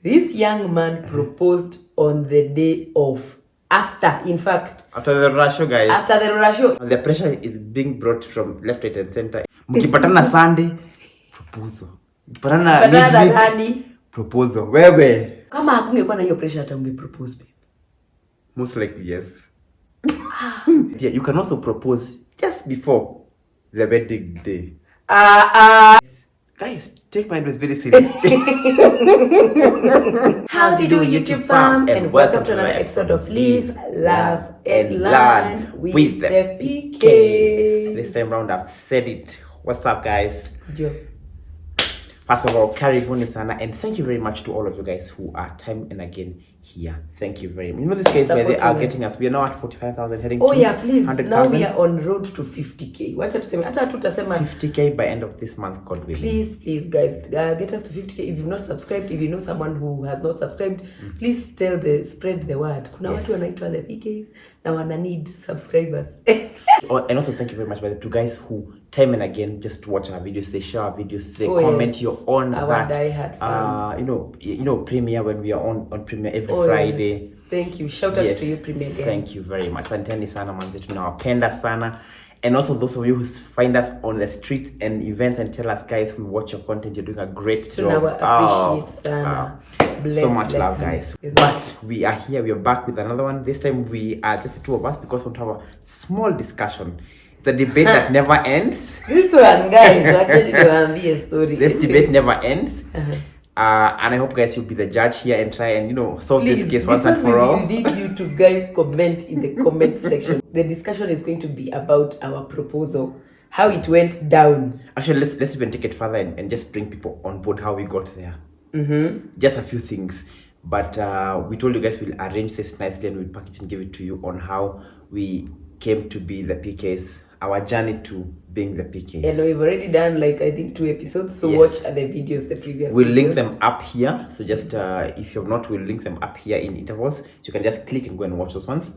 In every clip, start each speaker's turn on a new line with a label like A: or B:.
A: This young man proposed on the day of. After
B: the ratio, guys.
A: After the ratio.
B: The pressure is being brought from left, right, and center. Mkipatana Sunday, proposal. Mkipatana midweek, proposal. Wewe.
A: Kama hakungekuwa na hiyo pressure hata unge-propose, babe.
B: Most likely, yes. Yeah, you can also propose just before the wedding day. Guys, take my advice very seriously.
A: How do you do, YouTube fam? And welcome to another episode of Live, Love, and Learn with the Peekays.
B: This time round, I've said it. What's up, guys?
A: Yo.
B: First of all, karibuni sana, and thank you very much to all of you guys who are time and again here. Thank you very much. You know, this case where they are getting us. We are now at 45,000, heading to
A: yeah, please.
B: 100,000.
A: Now we are on road to 50k. Wacha tuseme hata tutasema
B: 50k by end of this month, God willing.
A: Please, guys, get us to 50k. If you've not subscribed, if you know someone who has not subscribed, please spread the word. Kuna watu wanaitwa the Peekays na wana need subscribers.
B: And also thank you very much by the two guys who time and again just watch our videos, they share our videos, they comment your on
A: our diehard fans.
B: You know Premiere, when we are on Premiere every Friday.
A: Yes. Thank you. Shoutouts to you, Premiere.
B: Thank you very much. Asanteni sana manze, tunawapenda sana. And also those of you who find us on the street and events and tell us, guys, we watch your content, you're doing a great job.
A: Appreciate sana.
B: So much love, guys. But we are here, we are back with another one. This time we are just the two of us because we want to have a small discussion. It's a debate that never ends.
A: This one, guys, actually be a story.
B: This debate never ends. And I hope, guys, you'll be the judge here and try and, solve this case once and for all.
A: We need you to, guys, comment in the comment section. The discussion is going to be about our proposal, how it went down.
B: Actually, let's even take it further and just bring people on board how we got there. Just a few things. But we told you guys we'll arrange this nicely and we'll package and give it to you on how we came to be the Peekays, our journey to being the Peekays.
A: And we've already done I think 2 episodes, so watch the videos, the previous
B: we'll
A: videos.
B: Link them up here, so just if you've not, we'll link them up here in intervals, so you can just click and go and watch those ones.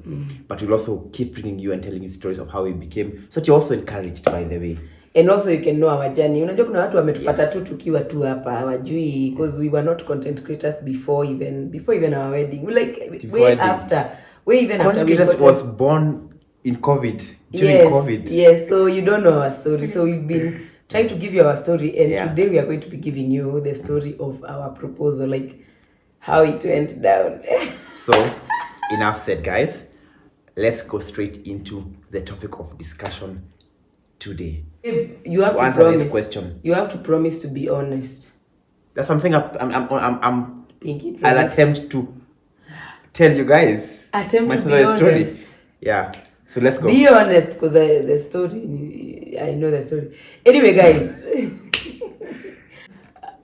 B: But we'll also keep bringing you and telling you stories of how we became, so that you're also encouraged, by the way.
A: And also you can know our journey. Unajua kuna watu wametupata tu tukiwa tu hapa hawajui, because we were not content creators before even our wedding. Way after
B: Content creators was born in COVID, during COVID.
A: Yes, so you don't know our story. So we've been trying to give you our story, and today we are going to be giving you the story of our proposal, how it went down.
B: So, enough said, guys. Let's go straight into the topic of discussion today.
A: You have to
B: answer
A: promise
B: this question.
A: You have to promise to be honest.
B: That's something I'll attempt to tell you guys.
A: Attempt to be honest.
B: Yeah. So let's go.
A: Be honest, because the story, I know the story. Anyway, guys,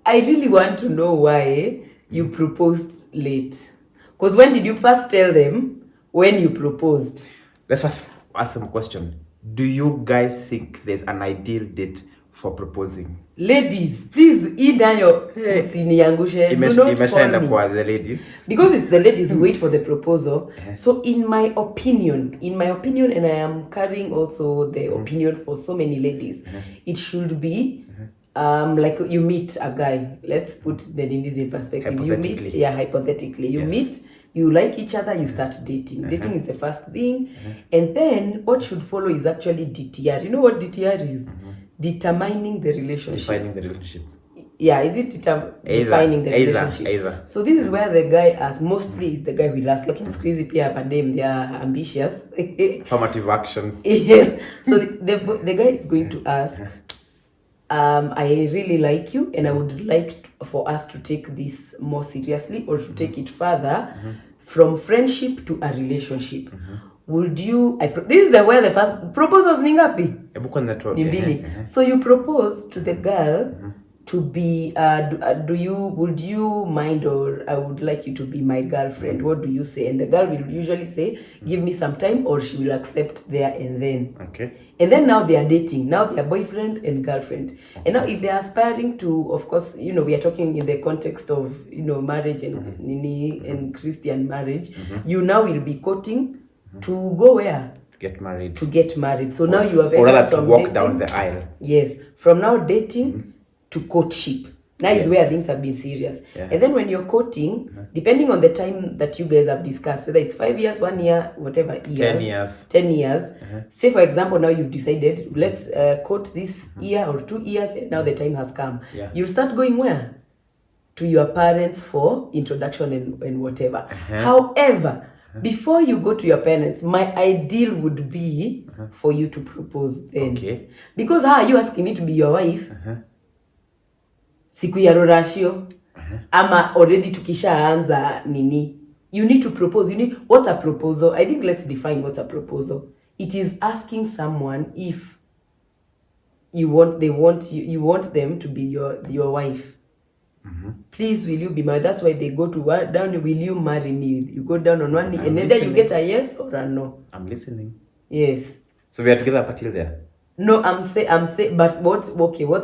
A: I really want to know why you proposed late. Because when did you first tell them when you proposed?
B: Let's first ask them a question. Do you guys think there's an ideal date for proposing?
A: Ladies, please, usiniangushe.
B: Imeshaenda kwa the ladies.
A: Because it's the ladies who wait for the proposal. So in my opinion, and I am carrying also the opinion for so many ladies, it should be you meet a guy. Let's put the ladies in perspective. You meet, hypothetically. You meet, you like each other, you start dating. Dating is the first thing. And then what should follow is actually DTR. You know what DTR is? Determining the relationship.
B: Defining the relationship.
A: Yeah, is it defining the relationship?
B: Either.
A: So this is where the guy mostly is the guy who lasts. Lakini siku hizi pia pandem, they are ambitious.
B: Affirmative action.
A: Yes. So the guy is going to ask, I really like you and I would like for us to take this more seriously or to take it further from friendship to a relationship. Would you this is where the first proposals ni ngapi? So you propose to the girl to be would you mind, or I would like you to be my girlfriend? What do you say? And the girl will usually say, give me some time, or she will accept there and then.
B: Okay.
A: And then now they are dating. Now they are boyfriend and girlfriend. Okay. And now if they are aspiring to, of course, we are talking in the context of marriage and and Christian marriage. You now will be courting to go where?
B: Get married.
A: To get married. So now you have
B: or rather
A: from
B: to walk
A: dating,
B: down the aisle.
A: Yes. From now dating to courtship. Now
B: Yes.
A: is where things have been serious.
B: Yeah.
A: And then when you're courting, depending on the time that you guys have discussed, whether it's 5 years, 1 year, whatever years,
B: 10 years.
A: 10 years. Say for example, now you've decided, let's court this year or 2 years, and now the time has come.
B: Yeah.
A: You'll start going where? To your parents for introduction and whatever. However, before you go to your parents, my ideal would be for you to propose then.
B: Okay.
A: Because how are you asking me to be your wife? Siku ya rorashio. Ama already tukishaanza nini. You need to propose. What's a proposal? I think let's define what's a proposal. It is asking someone if you want them to be your wife. Please, will you be married? That's why they go to down. Will you marry me? You go down on one knee, and either you get a yes or a no.
B: I'm listening.
A: Yes.
B: So we are together up until there.
A: No, I'm saying, but what's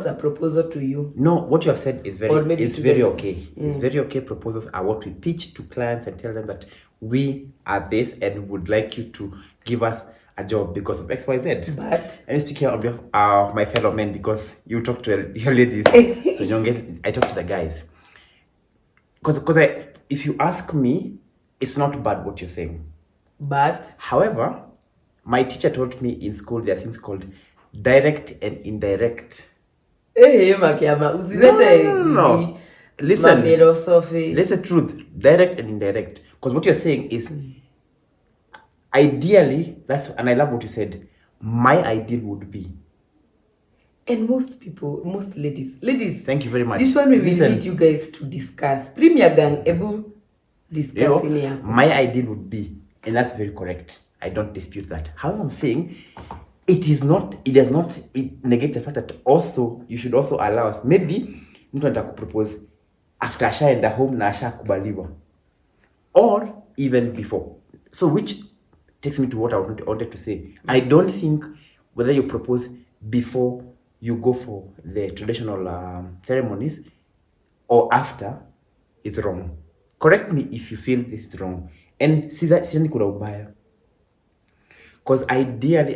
A: a proposal to you?
B: No, what you have said is very
A: Or maybe
B: very
A: together.
B: okay. It's very okay. Proposals are what we pitch to clients and tell them that we are this and would like you to give us a job because of XYZ.
A: But
B: And speak here on behalf of my fellow men because you talk to your ladies. So I talk to the guys. Because if you ask me, it's not bad what you're saying.
A: but
B: However, my teacher taught me in school there are things called direct and indirect.
A: makiama usilete
B: No. Listen.
A: philosophy.
B: That's the truth. Direct and indirect. Because what you're saying is ideally, and I love what you said, my ideal would be.
A: And most ladies.
B: Thank you very much.
A: This one we will
B: Listen.
A: need you guys to discuss. Premier gang able discuss in here.
B: My ideal would be, and that's very correct. I don't dispute that. However, I'm saying it does not negate the fact that also you should also allow us. Maybe mtu anataka propose after ashaenda home na ashakubaliwa. Or even before. So which takes me to what I wanted to say. I don't think whether you propose before you go for the traditional ceremonies or after is wrong. Correct me if you feel this is wrong. And see that kuna ubaya. Because ideally,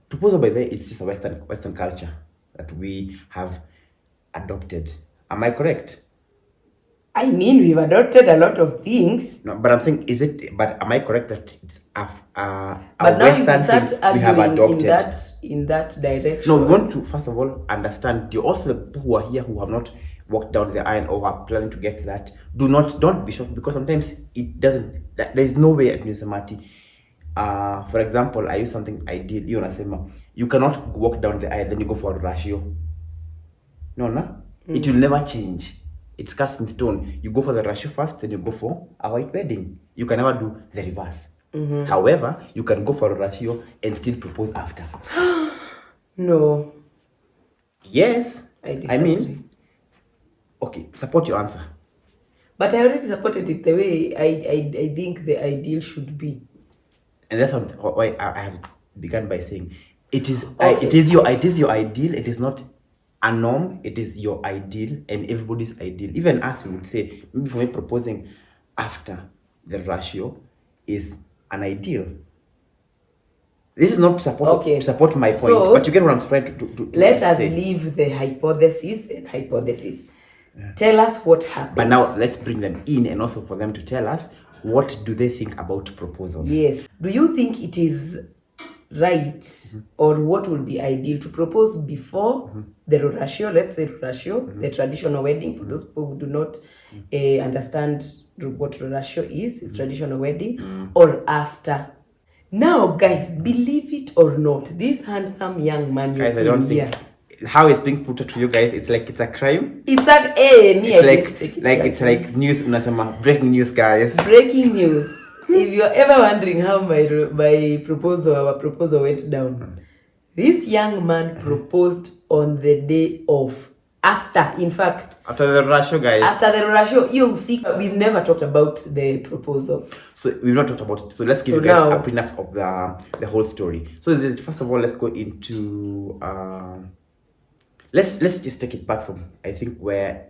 B: proposal by there it's just a Western culture that we have adopted. Am I correct?
A: I mean, we've adopted a lot of things.
B: No, but I'm saying, but am I correct that it's a
A: But now you
B: Western
A: start
B: thing we have
A: arguing
B: adopted?
A: in that direction.
B: No, we want to first of all understand. You also the people who are here who have not walked down the aisle or are planning to get to that. Don't be shocked because sometimes it doesn't. There is no way at Nusamati. For example, I use something ideal. You cannot walk down the aisle then you go for a ratio. No. It will never change. It's cast in stone. You go for the ratio first, then you go for a white wedding. You can never do the reverse. However, you can go for a ratio and still propose after.
A: No.
B: Yes.
A: I disagree.
B: I mean, okay, support your answer.
A: But I already supported it the way I think the ideal should be.
B: And that's why I have begun by saying it is
A: Okay.
B: it is your ideal. It is not a norm. It is your ideal and everybody's ideal. Even us, we would say maybe for me proposing after the ratio is an ideal. This is not to support my point,
A: So,
B: but you get what I'm trying to
A: Let us
B: say.
A: leave the hypothesis and hypothesis. Tell us what happened.
B: But now let's bring them in and also for them to tell us what do they think about proposals.
A: Yes. Do you think it is right or what would be ideal to propose before the rorashio, let's say rorashio, the traditional wedding for those people who do not understand what rorashio is, it's traditional wedding, or after? Now, guys, believe it or not, this handsome young man you're
B: Guys, I don't
A: seeing here,
B: think how it's being put to you guys, it's like it's a crime.
A: it's like, hey, me, I
B: It's
A: didn't take it
B: it's like news, unasema breaking news, guys.
A: breaking news. If you're ever wondering how my proposal, our proposal went down, this young man proposed on the day of. After, in fact.
B: After the ratio, guys.
A: After the ratio, you see, we've never talked about the proposal.
B: So we've not talked about it. So let's give you guys a prenup of the whole story. So first of all, let's go into let's just take it back from I think where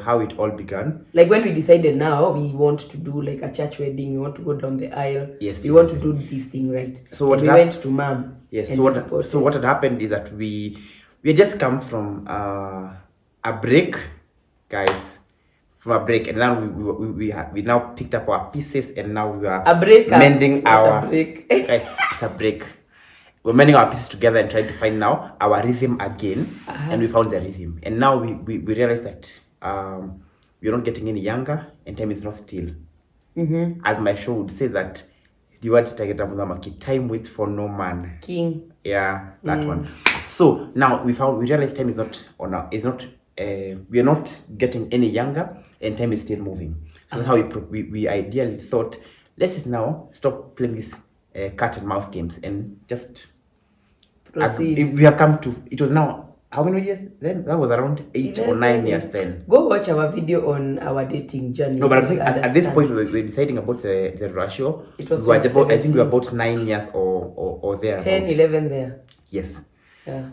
B: how it all began.
A: Like when we decided now we want to do like a church wedding, we want to go down the aisle.
B: Yes.
A: We want to do this thing, right?
B: So what
A: we went to mom.
B: Yes. So what had happened is that we had just come from a break, guys. From a break, and now we now picked up our pieces, and now we are
A: A break.
B: mending our
A: a break.
B: guys. It's a break. We're mending our pieces together and trying to find now our rhythm again, and we found the rhythm, and now we realize that we're not getting any younger, and time is not still. As my show would say that you want to get time waits for no man.
A: King.
B: Yeah, that one. So now we realized time is not we are not getting any younger, and time is still moving. So that's how we ideally thought, let's just now stop playing these cat and mouse games and just
A: proceed.
B: We have come to, it was now, how many years then? That was around 8 or 9 years then.
A: Go watch our video on our dating journey.
B: No, but I'm saying at this point we're deciding about the ratio.
A: It was
B: I think we were about 9 years or there.
A: 10, 11 there.
B: Yes.
A: Yeah.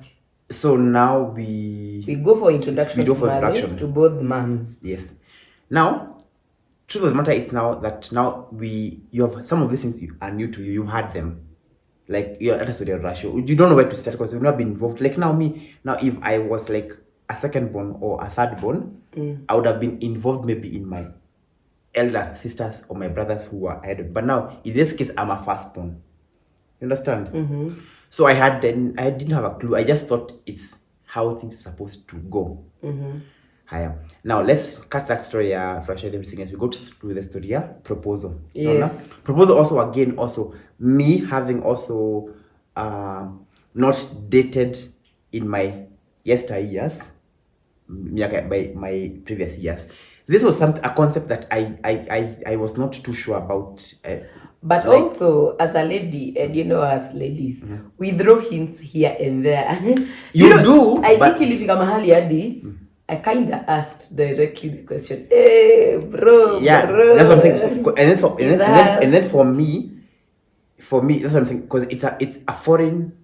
B: So now we
A: go for introduction to both moms.
B: Yes. Now, truth of the matter is now that you have some of these things are new to you. You had them. Like you're at a study ratio. You don't know where to start because you've not been involved. Like now if I was like a second born or a third born, I would have been involved maybe in my elder sisters or my brothers who were ahead. But now in this case, I'm a firstborn. You understand? So I didn't have a clue. I just thought it's how things are supposed to go. Higher. Now let's cut that story, Russia and everything as we go to the story, proposal.
A: Yes.
B: Proposal also me having also not dated in my yesteryears, by my previous years. This was a concept that I was not too sure about.
A: But like, also, as a lady, and as ladies, we throw hints here and there.
B: You do.
A: I think ilifika mahali hadi, I kind of asked directly the question, hey, bro.
B: Yeah,
A: bro.
B: that's what I'm saying. And then for me, that's what I'm saying. Because it's a foreign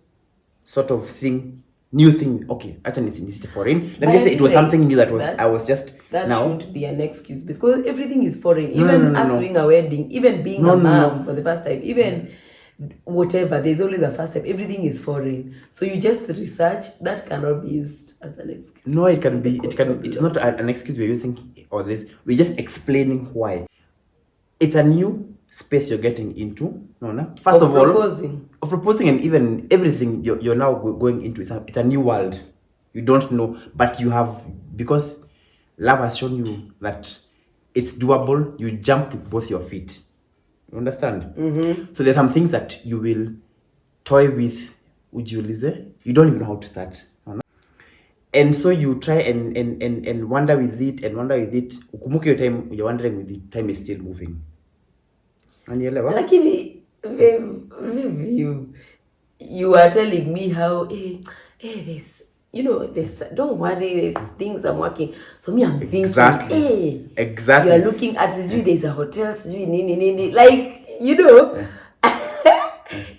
B: sort of thing, new thing. Okay, actually, it's foreign. Let me just say it was something new I was just
A: that
B: now.
A: Shouldn't be an excuse because everything is foreign. Even us doing a wedding, even being a mom for the first time, even whatever, there's always a first time. Everything is foreign. So you just research, that cannot be used as an excuse.
B: No, it can be. It's not an excuse we're using or this. We're just explaining why. It's a new space you're getting into. First of all, proposing and even everything you're now going into. It's a new world. You don't know, but you have, because love has shown you that it's doable. You jump with both your feet. You understand? So there's some things that you will toy with. You don't even know how to start. And so you try and wander with it Ukumuke your time, you're wondering with it, time is still moving.
A: Lakini, you are telling me how, this, don't worry, there's things I'm working. So me, I'm thinking,
B: exactly.
A: You are looking as if there's a hotel, like,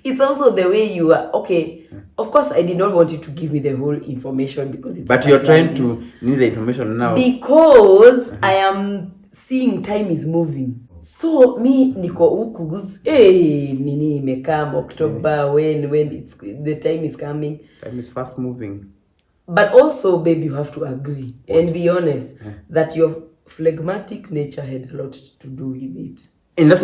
A: it's also the way you are. Okay, of course, I did not want you to give me the whole information because it's.
B: But you're trying to need the information now.
A: Because I am seeing time is moving. So me niko huku, nini imekam October when it's the time is coming.
B: Time is fast moving.
A: But also, babe, you have to agree and be honest that your phlegmatic nature had a lot to do with it.
B: And that's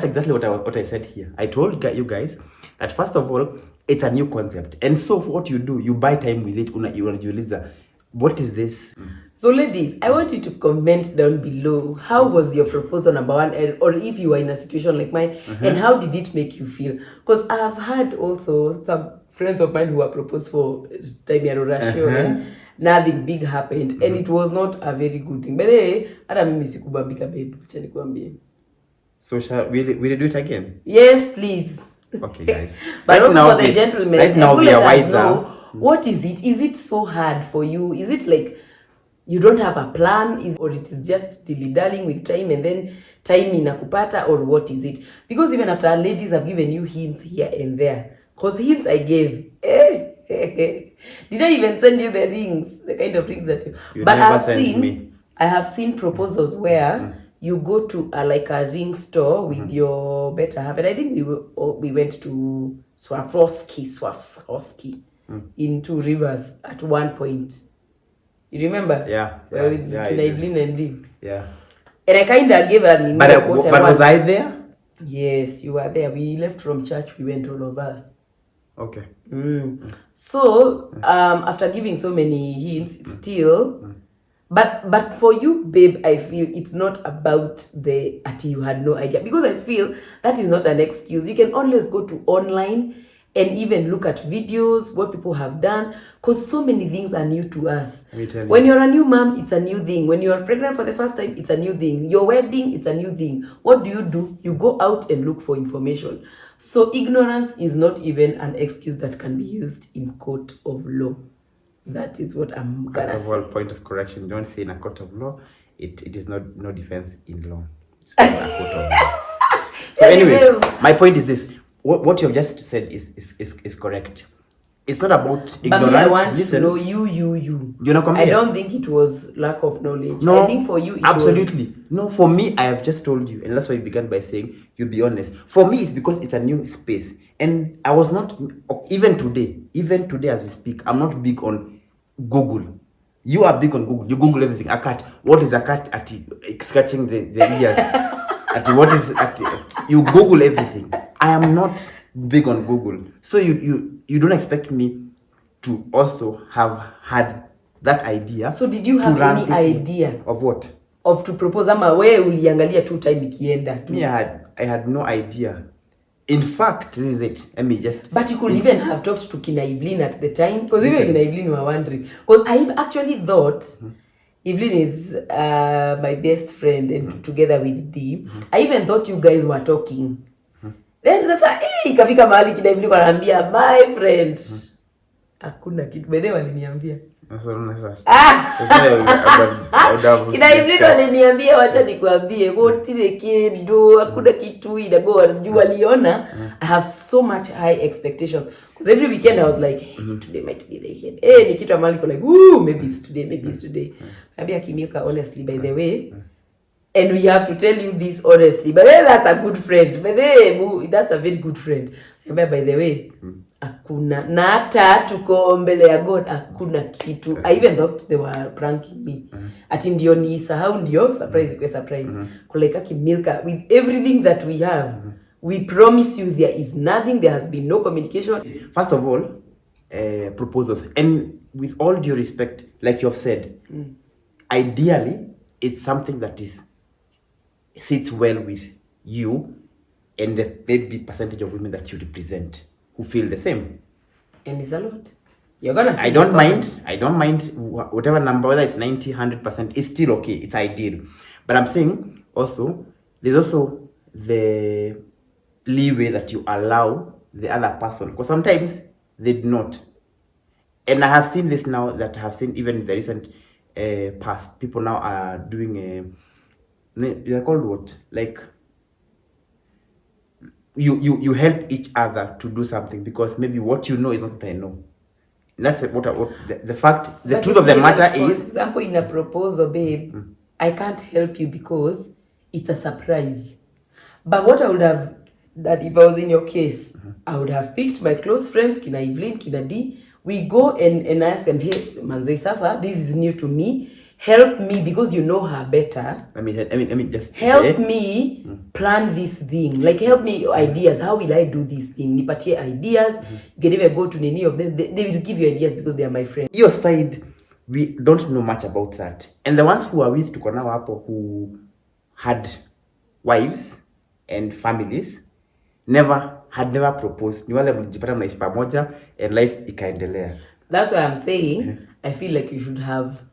B: exactly what I said here. I told you guys that first of all, it's a new concept, and so what you do, you buy time with it. What is this?
A: So, ladies, I want you to comment down below. How was your proposal number one, or if you were in a situation like mine, and how did it make you feel? Because I have had also some friends of mine who were proposed for time ratio and nothing big happened, and it was not a very good thing. But hey, hata mimi sikubambika, babe. Acha nikwambie.
B: So will do it again?
A: Yes, please.
B: Okay, guys.
A: But right also for the gentlemen,
B: right now we are wiser.
A: What is it? Is it so hard for you? Is it like you don't have a plan? Or it is just dilly-dallying with time and then time inakupata? Or what is it? Because even after ladies have given you hints here and there. Because hints I gave. Did I even send you the rings? The kind of rings that you... But I have seen proposals where you go to a ring store with your better half. And I think we went to Swarovski in Two Rivers at one point. You remember?
B: Yeah.
A: With
B: I
A: Kina
B: do.
A: Evelyn and Dean.
B: Yeah.
A: And I kind of gave an
B: But
A: what
B: but was I there?
A: Yes, you were there. We left from church. We went, all of us.
B: Okay.
A: So after giving so many hints, it's still. But for you, babe, I feel it's not about the you had no idea, because I feel that is not an excuse. You can always go to online and even look at videos, what people have done, because so many things are new to us.
B: Let me tell you.
A: When you're a new mom, it's a new thing. When you're pregnant for the first time, it's a new thing. Your wedding, it's a new thing. What do? You go out and look for information. So ignorance is not even an excuse that can be used in court of law. That is what I'm gonna say.
B: First of all, point of correction, don't say in a court of law. It is not no defense in law. It's not a court of law. So anyway, my point is this. What you have just said is correct. It's not about ignorance.
A: But me, I want
B: Listen,
A: to know you.
B: You know, come
A: I
B: here.
A: don't think it was lack of knowledge.
B: No,
A: I think for you, it
B: absolutely.
A: was...
B: No, for me, I have just told you, and that's why you began by saying, you be honest. For me, it's because it's a new space. And I was not, even today as we speak, I'm not big on Google. You are big on Google. You Google everything. A cat. What is a cat at scratching the ears? You Google everything. I am not big on Google. So you don't expect me to also have had that idea.
A: So did you have any idea
B: of what?
A: Of to propose, ama wewe uliangalia tu time ikienda tu?
B: Me, I had no idea. In fact, this is it. Let me just...
A: But you could even have talked to Kina Evelyn at the time, because even Kina Evelyn were wondering. Because I've actually thought Evelyn is my best friend, and together with Dee, I even thought you guys were talking. Then sasa ikafika mahali Kina Evelyn wananiambia, my friend, hakuna kitu. Bede waliniambia. Kina Evelyn waliniambia, wacha nikwambie, wotile kido, hakuna kitu inago waliona. I have so much high expectations. Because every weekend I was like, hey, today might be the weekend. Hey, ni kitu amali like, woo, maybe it's today. Nabia Kimilka, honestly, by the way, and we have to tell you this honestly, but then that's a good friend. But then that's a very good friend. By the way, hakuna na hata tuko mbele ya God, hakuna kitu. I even thought they were pranking me. Ati ndio ni sahau ndio surprise kwa surprise. Kuleka Kimilka, with everything that we have, we promise you there is nothing, there has been no communication.
B: First of all, proposals, and with all due respect, like you have said, ideally it's something that sits well with you and the maybe percentage of women that you represent who feel the same.
A: And it's a lot. You're gonna see.
B: I don't mind whatever number, whether it's 90, 100%, it's still okay. It's ideal. But I'm saying also, there's also the leeway that you allow the other person, because sometimes they do not. And I have seen this now, that I have seen even in the recent past, people now are doing they're called what? Like, you help each other to do something, because maybe what you know is not what I know. That's what the fact, the truth of the matter is.
A: For example, in a proposal, babe, I can't help you because it's a surprise. But what I would have done if I was in your case, I would have picked my close friends, Kina Evelyn, Kina D. We go and ask them, hey, Manze Sasa, this is new to me. Help me, because you know her better.
B: Let me just
A: help me plan this thing. Like, help me ideas. How will I do this thing? Nipatie ideas. You can even go to any of them. They will give you ideas because they are my friends.
B: Your side, we don't know much about that. And the ones who are with Tukona Wapo, who had wives and families, never proposed. Ni wale mjipata mnaishi pamoja and life ikaendelea.
A: That's why I'm saying, I feel like you should have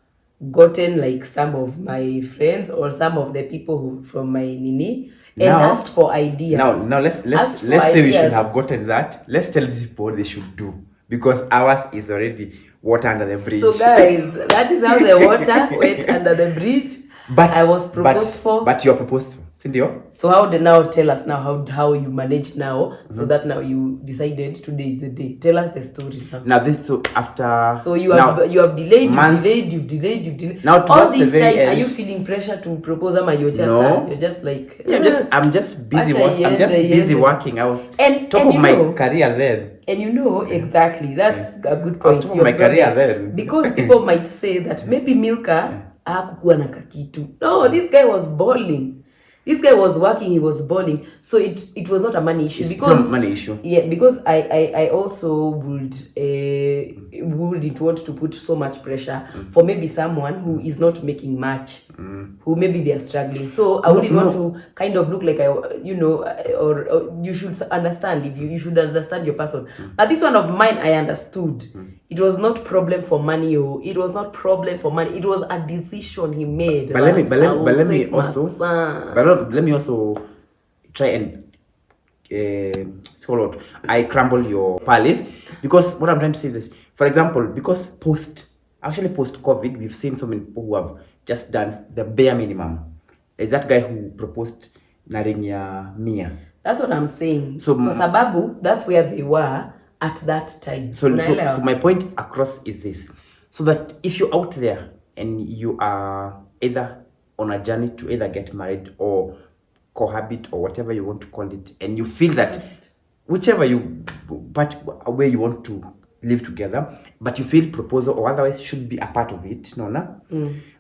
A: gotten like some of my friends or some of the people who from my nini and asked for ideas.
B: Now let's say we should have gotten that. Let's tell these people what they should do, because ours is already water under the bridge.
A: So guys, that is how the water went under the bridge. But I was proposed for.
B: But you are proposed for. Cindy.
A: So how they now tell us now how you manage now, so that now you decided today is the day. Tell us the story now.
B: Now this, so after.
A: So you have delayed. You've delayed.
B: Now
A: all this time, are you feeling pressure to propose, or you're just like?
B: Yeah, I'm just busy. I'm just busy working. I was top of my career then.
A: And you know, exactly, that's a good
B: I was
A: point.
B: talking my career then.
A: Because people might say that maybe Milka hakukuwa na kakitu. No, this guy was balling. This guy was working, he was balling. So it was not a money issue.
B: It's
A: because
B: not a money issue.
A: Yeah, because I also wouldn't want to put so much pressure for maybe someone who is not making much, who maybe they are struggling. So I wouldn't want to kind of look like or you should understand, if you should understand your person. But this one of mine, I understood. It was not problem for money. It was not problem for money. It was a decision he made.
B: But let me also try and I crumble your palace, because what I'm trying to say is this. For example, because post COVID, we've seen so many people who have just done the bare minimum. Is that guy who proposed Narinya Mia?
A: That's what I'm saying. So for sababu, that's where they were at that time.
B: So my point across is this. So that if you're out there and you are either on a journey to either get married or cohabit or whatever you want to call it, and you feel that whichever way you want to live together, but you feel proposal or otherwise should be a part of it,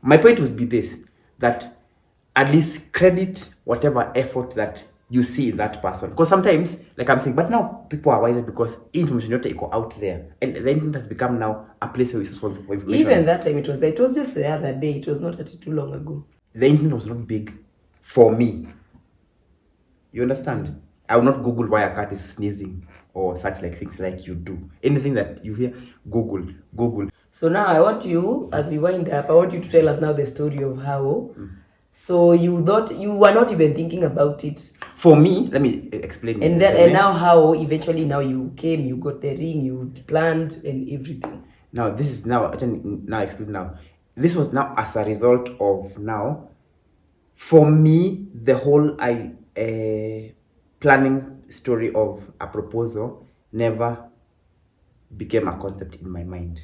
B: my point would be this, that at least credit whatever effort that you see in that person. Because sometimes, like I'm saying, but now people are wiser because information iko out there, and the internet has become now a place where we source for information.
A: Even that time it was just the other day. It was not too long ago.
B: The internet was not big for me. You understand? I will not Google why a cat is sneezing or such like things like you do. Anything that you hear, Google.
A: So now I want you, as we wind up, I want you to tell us now the story of how. So you thought you were not even thinking about it.
B: For me, let me explain.
A: And now how eventually now you came, you got the ring, you planned and everything.
B: Now this is now explain now. This was now as a result of now. For me, the whole planning story of a proposal never became a concept in my mind.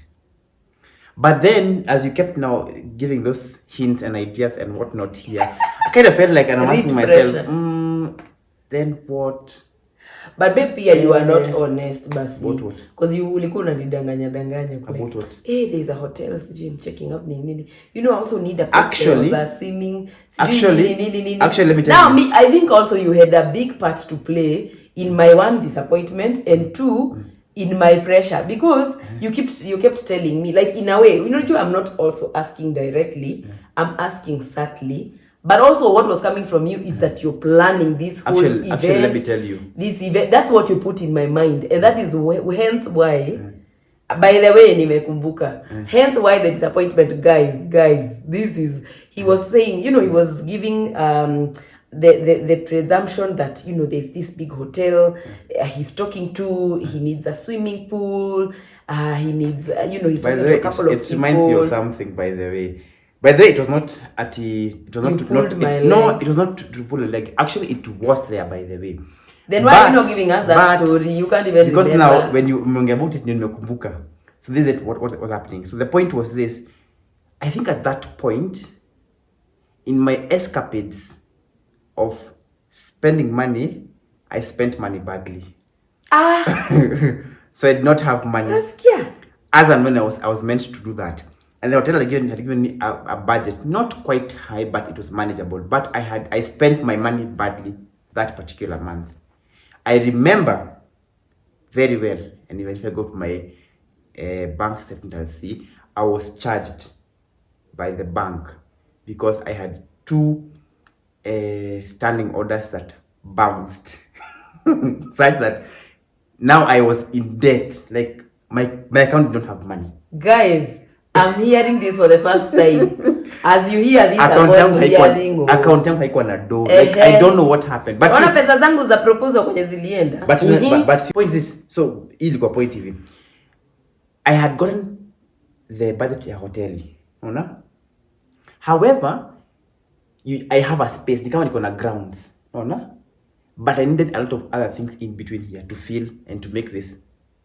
B: But then, as you kept now giving those hints and ideas and whatnot here, I kind of felt like I'm asking myself, then what?
A: But baby, you are not honest, basi.
B: What?
A: Because you ulikuwa unanidanganya.
B: About what?
A: Hey, there's a hotel, I'm checking up nini. You know, I also need a place for swimming.
B: Actually, let me tell you.
A: I think also you had a big part to play in my one disappointment and two, in my pressure, because you kept telling me, like, in a way, I'm not also asking directly, I'm asking subtly, but also what was coming from you is that you're planning this whole event.
B: Actually, let me tell you,
A: this event, that's what you put in my mind, and that is hence why, by the way, nimekumbuka, hence why the disappointment, guys, this is, he was saying, he was giving the presumption that there's this big hotel he's talking to, he needs a swimming pool, he needs he's talking to a couple of people. It
B: reminds me of something, by the way, it was not it was not to pull a leg. Actually, it was there, by the way.
A: Then why are you not giving us that story? You can't even
B: because
A: remember.
B: Now when you remember about it, nimekumbuka. So this is what was happening. So the point was this: I think at that point, in my escapades of spending money, I spent money badly. So I did not have money. Other than when I was meant to do that. And the hotel had given me a budget, not quite high, but it was manageable. But I spent my money badly that particular month. I remember very well, and even if I go to my bank statement, I'll see I was charged by the bank because I had 2 standing orders that bounced, such that now I was in debt. Like my account did not have money.
A: Guys, I'm hearing this for the first time. As you hear this, account
B: yangu haikuwa na do. Like I don't know what happened. But
A: wana pesa zangu za proposal kwenye zilienda.
B: But point is, so ilikuwa point hivi. I had gotten the budget ya hoteli, unaona? However, I have a space, ni kama niko na grounds, unaona? But I needed a lot of other things in between here to fill and to make this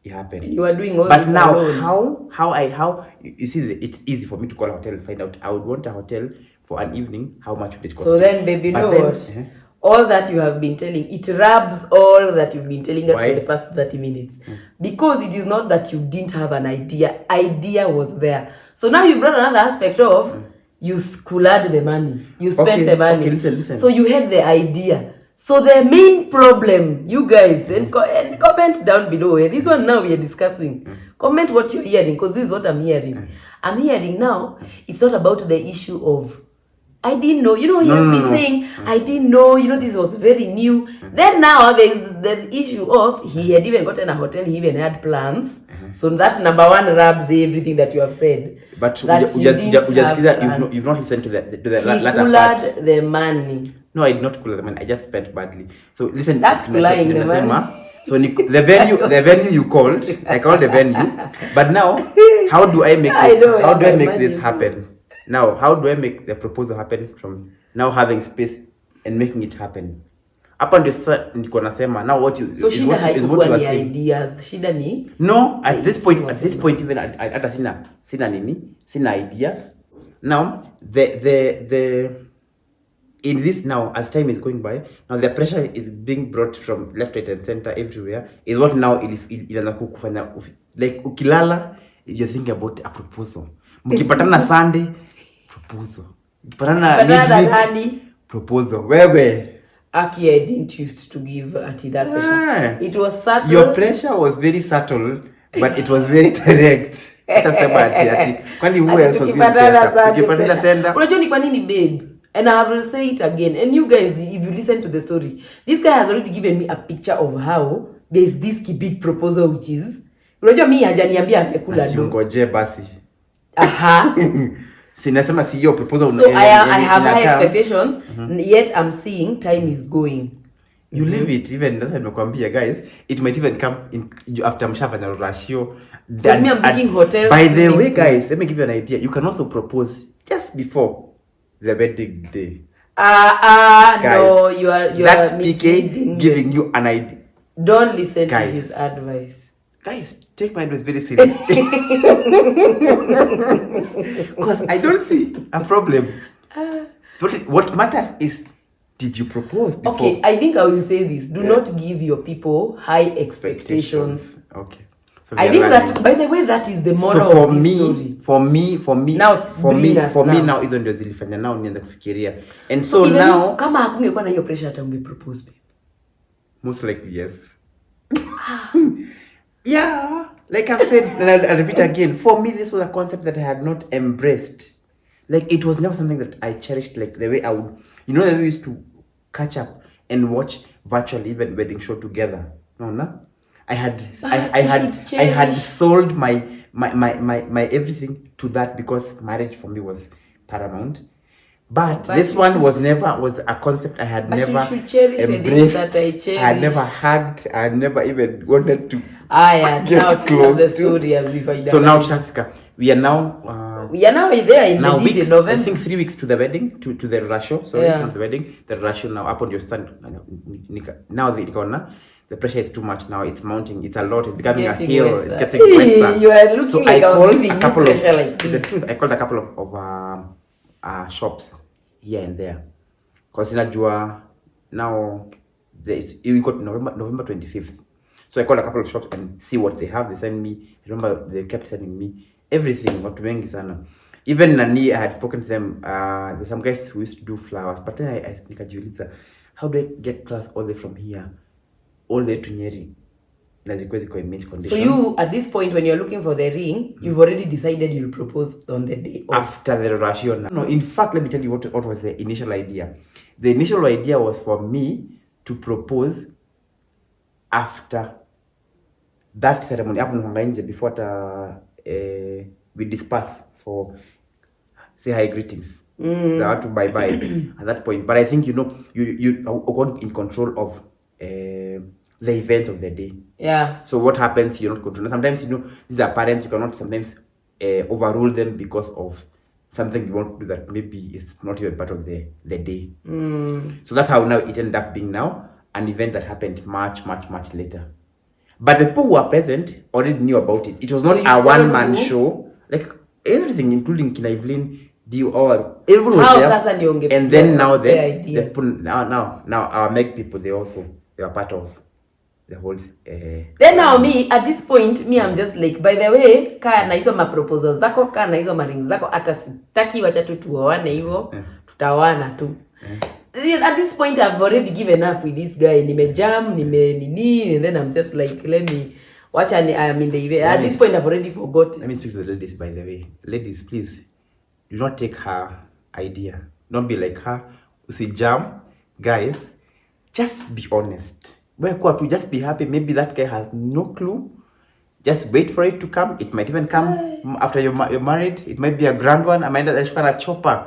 B: happen.
A: You are doing all
B: but
A: this
B: now
A: alone.
B: how you see, it's easy for me to call a hotel and find out I would want a hotel for an evening, how much would it cost.
A: So then, baby, what? all that you have been telling, it rubs all that you've been telling us
B: Why?
A: for the past 30 minutes. Because it is not that you didn't have an idea. Idea was there. So now you brought another aspect of you skulad the money. You spent the money.
B: Okay, listen.
A: So you had the idea. So the main problem, you guys, and comment down below. This one now we are discussing. Comment what you're hearing, because this is what I'm hearing. I'm hearing now, it's not about the issue of I didn't know. You know, he has been saying, I didn't know, you know, this was very new. Then now there's the issue of he had even gotten a hotel, he even had plans. So that number one rubs everything that you have said.
B: But
A: that
B: you've not listened to the latter part.
A: The money.
B: No, I did not cool the money. I just spent badly. So listen.
A: That's cooling the money.
B: So the venue you called, I called the venue. But now, how do I make this? How do I make this happen? Now, how do I make the proposal happen from now having space and making it happen? Up on this, now what you
A: so
B: is what you are saying.
A: Ideas. Shida ni?
B: No, at this point, even at sina ideas. Now the in this now, as time is going by, now the pressure is being brought from left, right, and center everywhere. Is what now kufanya like ukilala, you're thinking about a proposal. Mkipatana Sunday, proposal. Mkipatana midweek, proposal. Wewe.
A: Aki, I didn't used to give Ati that pressure. It was subtle.
B: Your pressure was very subtle, but it was very direct. Kwani who else was giving pressure? Ukipatana sender.
A: Unajua ni kwa nini babe? And I will say it again. And you guys, if you listen to the story, this guy has already given me a picture of how there's this big proposal which is. Unajua mimi hajaniambia amekula do.
B: Ngoje basi.
A: Aha.
B: Sinasema si hiyo proposal.
A: So I have high expectations, yet I'm seeing time is going.
B: You leave it, even that's nimekwambia guys, it might even come in after mshafanya ratio.
A: Because me I'm booking hotels.
B: By the way guys, let me give you an idea. You can also propose just before the wedding day.
A: Guys, no, you are
B: that's PK giving you an idea.
A: Don't listen to his advice.
B: Guys, take my advice very seriously. Because I don't see a problem. What matters is, did you propose before?
A: Okay, I think I will say this. Do not give your people high expectations.
B: Okay. So
A: I think that, by the way, that is the moral of this story.
B: For me now hizo ndio zilifanya now nianze kufikiria. And so now
A: kama hakungekuwa na hiyo pressure hata ungepropose babe.
B: Most likely yes. Yeah, like I've said, and I'll repeat again, for me this was a concept that I had not embraced. Like it was never something that I cherished like the way I would, you know, the way we used to catch up and watch virtually even wedding show together. No. I had sold my everything to that because marriage for me was paramount. But this one was a concept I had never embraced. I had never hugged. I had never even wanted to get close the story as we find out. So now Shafika, we are now
A: there in now weeks, November.
B: I think 3 weeks to the wedding, to the ratio. Sorry, not the wedding. The ratio now up on your stand. Now the pressure is too much now. It's mounting. It's a lot. It's becoming a hill. It's getting worse.
A: You are looking like I was giving you pressure like this.
B: The truth, I called a couple of shops here and there. Because inajua now we got November 25th. So I called a couple of shops and see what they have. They sent me. I remember they kept sending me everything. Watu wengi sana. Even Nani, I had spoken to them. There's some guys who used to do flowers. But then I nikajiuliza, how do I get class all the way from here, all the way to Nyeri?
A: So you, at this point, when you're looking for the ring, you've already decided you'll propose on the day of.
B: After the ratio. No, in fact, let me tell you what was the initial idea. The initial idea was for me to propose after that ceremony. Before we disperse for say hi greetings. They had to bye-bye at that point. But I think, you are in control of the events of the day.
A: Yeah.
B: So what happens, you're not controlling. Sometimes, these are parents, you cannot sometimes overrule them because of something you want to do that maybe is not even part of the day. So that's how now it ended up being now an event that happened much later. But the people who were present already knew about it. It was not a one-man show. Like everything, including Kina Evelyn, Do you all everyone was
A: How
B: there?
A: sasa ndio unge
B: And then now they
A: ideas.
B: put now our make people they are part of the whole
A: then now me at this point me I'm just like, by the way, kaa na hizo proposals zako, kaa na hizo rings zako, hata sitaki, wacha tu tuoane hivyo, tutaoana tu. At this point I've already given up with this guy. Nimejam, nini, and then I'm just like, let me watch, and I'm in the event. At this point I've already forgotten.
B: Let me speak to the ladies, by the way. Ladies, please do not take her idea. Don't be like her. Usijam. Guys, just be honest. Just be happy. Maybe that guy has no clue. Just wait for it to come. It might even come after you're married. It might be a grand one. I might actually a chopper.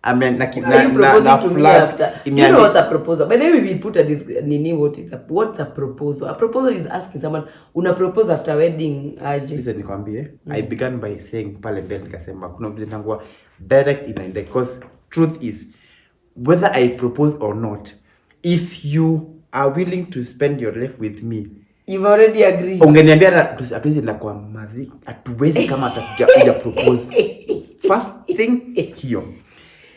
B: I mean,
A: are you proposing to me after? You know what's a proposal? By the way, we put nini, what's a proposal? A proposal is asking someone, una propose after wedding aje.
B: Listen, nikwambie, I began by saying pale mbele nikasema kuna mtu nitangua direct inaenda, because truth is whether I propose or not, if you are willing to spend your life with me,
A: you've already agreed.
B: Ungeniambia hatuwezi na kwa madhi, hatuwezi kama hatuja propose. First thing hiyo.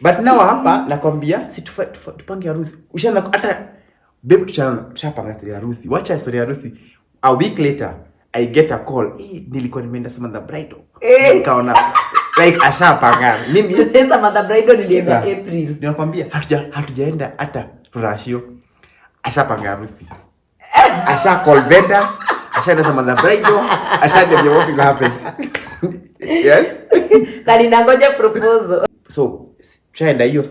B: But now hapa nakwambia si tupange harusi. Ushaanza hata babe tushapanga story ya harusi. Wacha story ya harusi. A week later I get a call. Nilikuwa nimeenda Samantha Bridal. Nikaona like ashapanga. Mimi
A: Samantha Bridal nilienda April.
B: Ninakwambia hatujaenda hata Rashio. Ashapanga harusi. Asha call vendors. Ashaenda Samantha Bridal. Ashaenda what will happen. Yes?
A: Na ninangoja proposal.
B: So try hiyo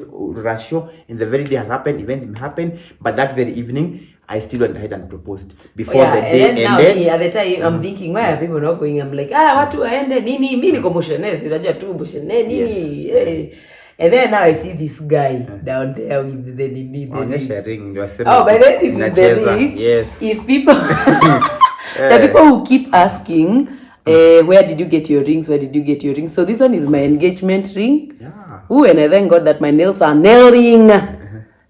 B: ratio, and the very day has happened, event happened, but that very evening I still went ahead and proposed before the day ended.
A: Now at the time I'm thinking, why are people not going? I'm like, watu waende nini, mimi niko motionless, unajua tu motionless nini. Yes. And then now I see this guy down there with the nini.
B: Ring.
A: By then this is the ring.
B: Yes.
A: If people the people who keep asking, where did you get your rings? Where did you get your rings? So this one is my engagement ring.
B: Yeah.
A: And I thank God that my nails are nailing.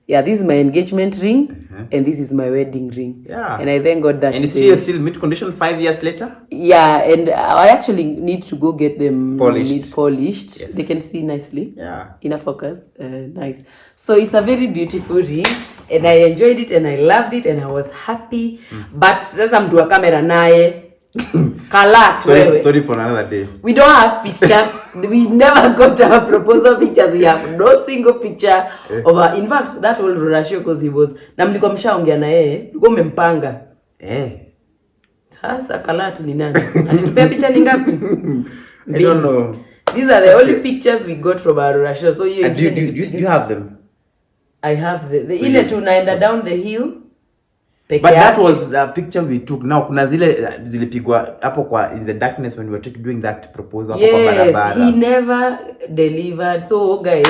A: Yeah, this is my engagement ring, and this is my wedding ring.
B: Yeah.
A: And I thank God that.
B: And it's still mid condition 5 years later.
A: Yeah, and I actually need to go get them polished.
B: Yes.
A: They can see nicely.
B: Yeah.
A: In a focus. Nice. So it's a very beautiful ring, and I enjoyed it, and I loved it, and I was happy. But sasa mtu wa kamera naye
B: story for another day.
A: We don't have pictures. We never got our proposal pictures. We have no single picture of her. In fact, that whole ratio, because he was na mlikuwa mshaongea na yeye, mlikuwa mmempanga. Sasa Kalat ni nani? Alitupea picha ni ngapi?
B: I don't know.
A: These are the only pictures we got from our ratio. So you
B: do you have them?
A: I have the ile tunaenda down the hill.
B: But that was the picture we took. Now kuna zilipigwa hapo kwa in the darkness when we were doing that proposal hapo kwa barabara.
A: He never delivered. So guys,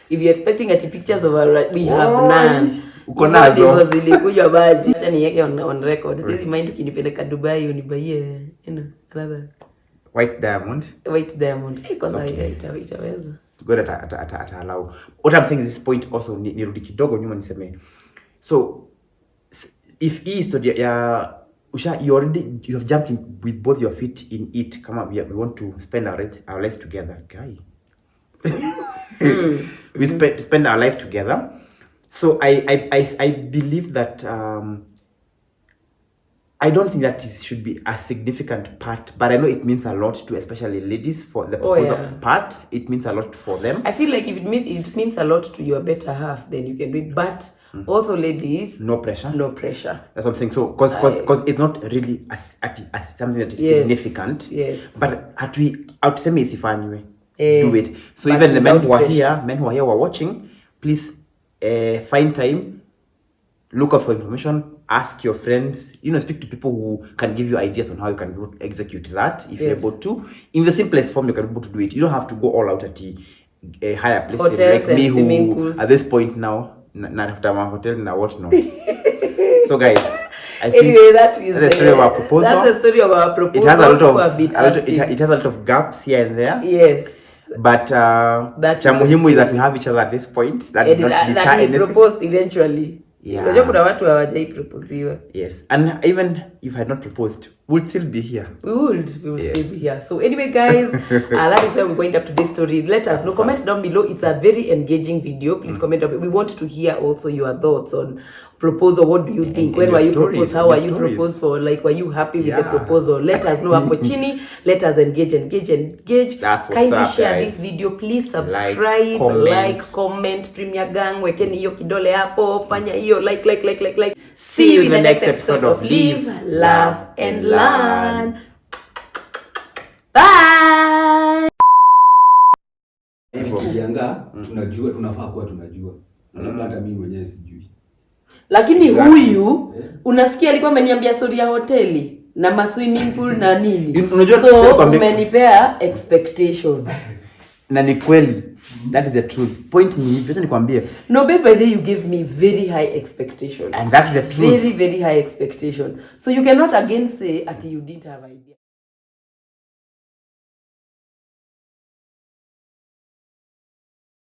A: if you're expecting pictures of our, we have none.
B: Uko nazo.
A: Zilikuja baji. Acha niweke on record. Sisi mind ukinipeleka Dubai unibaie, another
B: white diamond.
A: Kwanza itaweza.
B: God allow. What I'm saying is this point also nirudi kidogo nyuma niseme. So if he stood you have jumped in with both your feet in it. Come on, we want to spend our lives together, guy. We spend our life together. So I believe that I don't think that it should be a significant part, but I know it means a lot to especially ladies for the proposal part. It means a lot for them.
A: I feel like if it means a lot to your better half, then you can do it. But also, ladies,
B: no pressure.
A: That's
B: what I'm saying. So, because it's not really as something that is significant.
A: Yes.
B: But outseme isifanywe. Do it. So even the men who are here who are watching, please find time, look out for information, ask your friends, speak to people who can give you ideas on how you can execute that if you're able to. In the simplest form, you can be able to do it. You don't have to go all out at a higher place.
A: Hotels
B: like me, who
A: pools.
B: At this point now, not after my hotel, now what not. So guys, I think
A: anyway, that's the
B: story of our proposal.
A: That's the story of our proposal.
B: It has a lot of gaps here and there.
A: Yes.
B: But cha muhimu is that we have each other at this point. That
A: he proposed eventually.
B: Yeah.
A: Unajua kuna watu hawajai proposiwa.
B: Yes. And even if I had not proposed, we'll still be here.
A: We would still be here. So anyway, guys, that is where we're going up to this story. Let us know. Comment down below. It's a very engaging video. Please comment down. We want to hear also your thoughts on proposal. What do you think? When were you proposed? How were you proposed for? Like, were you happy with the proposal? Let us know hapo chini. Let us engage.
B: That's what's
A: Kindly
B: up,
A: share
B: guys.
A: this video. Please subscribe, like, comment. Premier Gang, wekeni hiyo kidole hapo. Fanya hiyo like. See you in the next episode of Live, Love, and Learn. Bye.
C: Kianga tunajua, tunafaa kuwa tunajua. Labda hata mimi mwenyewe sijui.
A: Lakini huyu unasikia alikuwa ameniambia story ya hoteli na ma swimming pool na nini.
B: Unajua
A: so umenipea expectation.
B: Na ni kweli. That is the truth. Point ni hivi, nikwambie.
A: No, babe, by the way, you give me very high expectation.
B: And that's the truth.
A: Very high expectation. So you cannot again say that you didn't have idea.